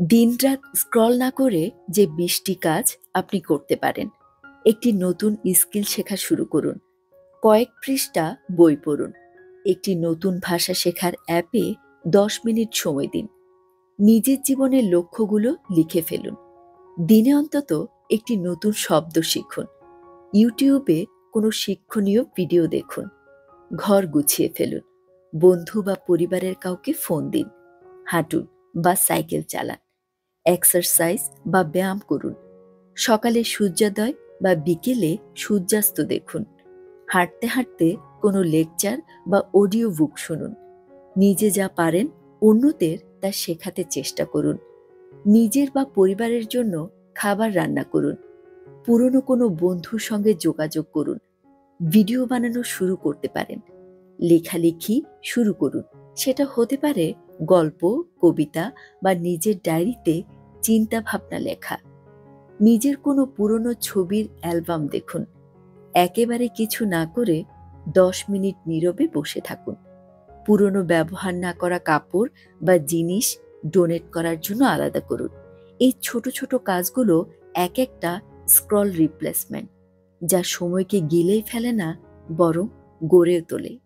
দিনরাত স্ক্রল না করে যে ২০টি কাজ আপনি করতে পারেন। একটি নতুন স্কিল শেখা শুরু করুন। কয়েক পৃষ্ঠা বই পড়ুন। একটি নতুন ভাষা শেখার অ্যাপে ১০ মিনিট সময় দিন। নিজের জীবনের লক্ষ্যগুলো লিখে ফেলুন। দিনে অন্তত একটি নতুন শব্দ শিখুন। ইউটিউবে কোনো শিক্ষণীয় ভিডিও দেখুন। ঘর গুছিয়ে ফেলুন। বন্ধু বা পরিবারের কাউকে ফোন দিন। হাঁটুন বা সাইকেল চালান। এক্সারসাইজ বা ব্যায়াম করুন। সকালে সূর্যোদয় বা বিকেলে সূর্যাস্ত দেখুন। হাঁটতে হাঁটতে কোনো লেকচার বা অডিও বুক শুনুন। নিজে যা পারেন অন্যদের তা শেখাতে চেষ্টা করুন। নিজের বা পরিবারের জন্য খাবার রান্না করুন। পুরনো কোনো বন্ধুর সঙ্গে যোগাযোগ করুন। ভিডিও বানানো শুরু করতে পারেন। লেখালেখি শুরু করুন। সেটা হতে পারে গল্প, কবিতা বা নিজের ডায়েরিতে চিন্তা ভাবনা লেখা। নিজের কোনো পুরনো ছবির অ্যালবাম দেখুন। একেবারে কিছু না করে ১০ মিনিট নীরবে বসে থাকুন। পুরনো ব্যবহার না করা কাপড় বা জিনিস ডোনেট করার জন্য আলাদা করুন। এই ছোট ছোট কাজগুলো এক একটা স্ক্রল রিপ্লেসমেন্ট, যা সময়কে গিলেই ফেলে না, বরং গড়ে তোলে।